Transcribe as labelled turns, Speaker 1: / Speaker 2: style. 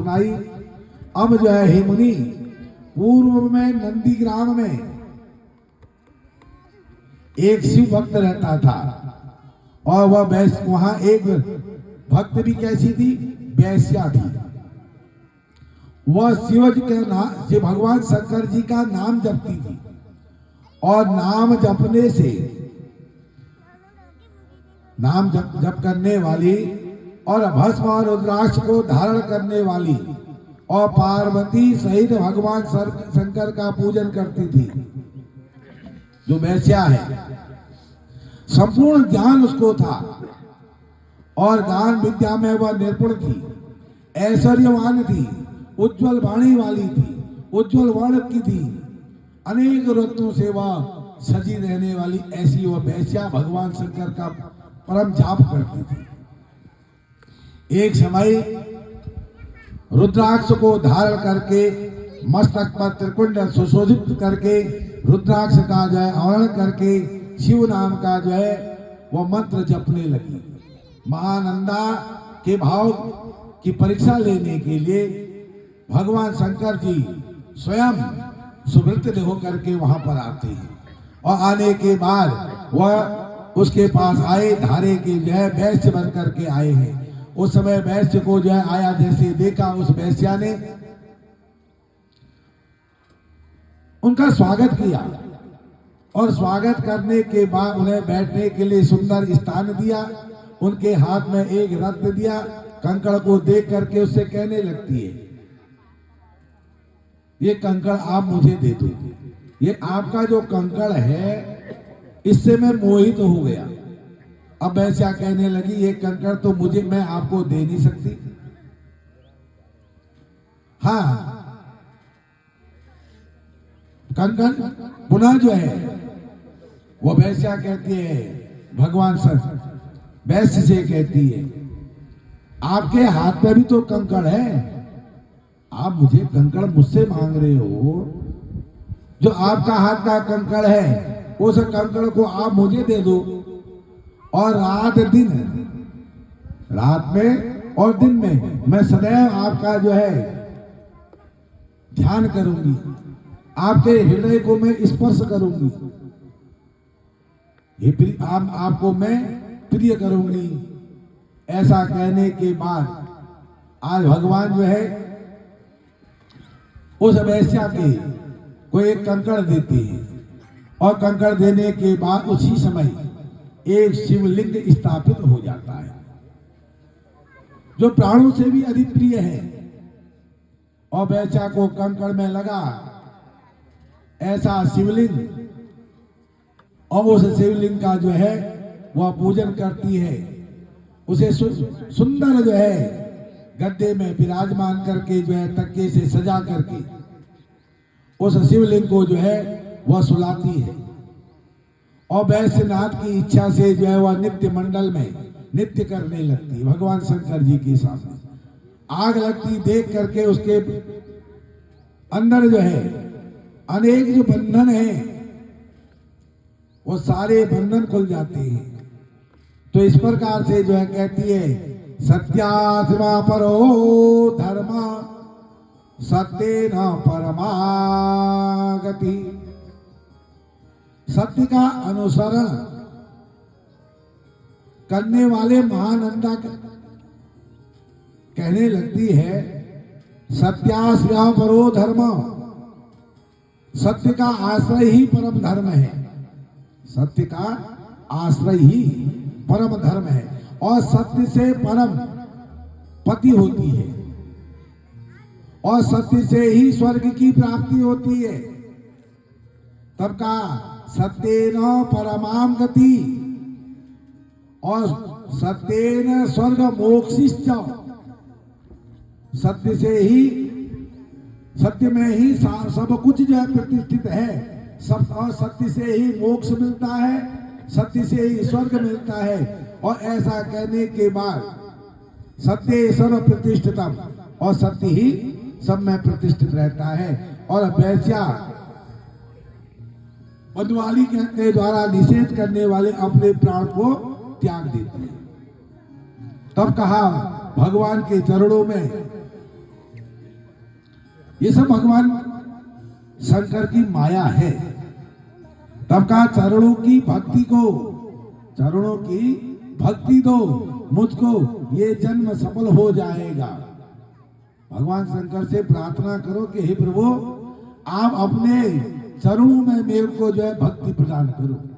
Speaker 1: सुनाई। अब जो है हे मुनि, पूर्व में नंदीग्राम में एक शिव भक्त रहता था और वह वहां एक भक्त भी कैसी थी, वैश्या थी। वह शिव जी के नाम से भगवान शंकर जी का नाम जपती थी और नाम जपने से, नाम जप करने वाली और भस्म और रुद्राक्ष को धारण करने वाली और पार्वती सहित भगवान शंकर का पूजन करती थी। जो वैश्या है, संपूर्ण ज्ञान उसको था और ज्ञान विद्या में वह निपुण थी, ऐश्वर्यवान थी, उज्जवल वाणी वाली थी, उज्जवल वर्ण की थी, अनेक रत्नों से वह सजी रहने वाली ऐसी वह वैश्या भगवान शंकर का परम जाप करती थी। एक समय रुद्राक्ष को धारण करके मस्तक पर त्रिकुंड सुशोभित करके रुद्राक्ष का जो है आवरण करके शिव नाम का जो है वह मंत्र जपने लगी। महानंदा के भाव की परीक्षा लेने के लिए भगवान शंकर जी स्वयं सुवृत्त होकर के वहां पर आते हैं और आने के बाद वह उसके पास आए, धारे के जो है वैश्य बन करके आए हैं। उस समय वैश्य को जो है आया जैसे देखा, उस वैश्या ने उनका स्वागत किया और स्वागत करने के बाद उन्हें बैठने के लिए सुंदर स्थान दिया। उनके हाथ में एक रत्न दिया। कंकड़ को देख करके उससे कहने लगती है, ये कंकड़ आप मुझे दे दो, ये आपका जो कंकड़ है इससे मैं मोहित हो गया। अब वैसा कहने लगी, ये कंकड़ तो मुझे, मैं आपको दे नहीं सकती। हाँ, कंकड़ पुनः जो है वो वैश्या कहती है, भगवान सर वैश्य से कहती है, आपके हाथ में भी तो कंकड़ है, आप मुझे कंकड़ मुझसे मांग रहे हो, जो आपका हाथ का कंकड़ है उस कंकड़ को आप मुझे दे दो और रात दिन, रात में और दिन में मैं सदैव आपका जो है ध्यान करूंगी, आपके हृदय को मैं स्पर्श करूंगी, ये आपको मैं प्रिय करूंगी। ऐसा कहने के बाद आज भगवान जो है उस वैश्या के को एक कंकड़ देते हैं और कंकड़ देने के बाद उसी समय एक शिवलिंग स्थापित हो जाता है जो प्राणों से भी अधिक प्रिय है। और वैश्या को कंकड़ में लगा ऐसा शिवलिंग और उस शिवलिंग का जो है वह पूजन करती है। उसे सुंदर जो है गद्दे में विराजमान करके जो है तकिए से सजा करके उस शिवलिंग को जो है वह सुलाती है और वैश्यनाथ की इच्छा से जो है वह नित्य मंडल में नित्य करने लगती है। भगवान शंकर जी के सामने आग लगती देख करके उसके अंदर जो है अनेक जो बंधन है वो सारे बंधन खुल जाते हैं। तो इस प्रकार से जो है कहती है, सत्यात्मा परो धर्म सत्य न परमागति। सत्य का अनुसरण करने वाले महानंदा कहने लगती है, सत्याश्रय परो धर्म, सत्य का आश्रय ही परम धर्म है। सत्य का आश्रय ही परम धर्म है और सत्य से परम पति होती है और सत्य से ही स्वर्ग की प्राप्ति होती है। तब का सत्येन परमाम गति और सत्येन स्वर्ग मोक्षिश्च। सत्य से ही, सत्य में ही सब कुछ जो है प्रतिष्ठित है, सब, और सत्य से ही मोक्ष मिलता है, सत्य से ही स्वर्ग मिलता है। और ऐसा कहने के बाद सत्य सर्व प्रतिष्ठितम, और सत्य ही सब में प्रतिष्ठित रहता है। और वैश्या पद्मावली के द्वारा निषेध करने वाले अपने प्राण को त्याग देते हैं। तब कहा भगवान के चरणों में ये सब भगवान शंकर की माया है। तब कहा चरणों की भक्ति को, चरणों की भक्ति दो मुझको, ये जन्म सफल हो जाएगा। भगवान शंकर से प्रार्थना करो कि हे प्रभु, आप अपने चरणों में मेरे को जो है भक्ति प्रदान करो।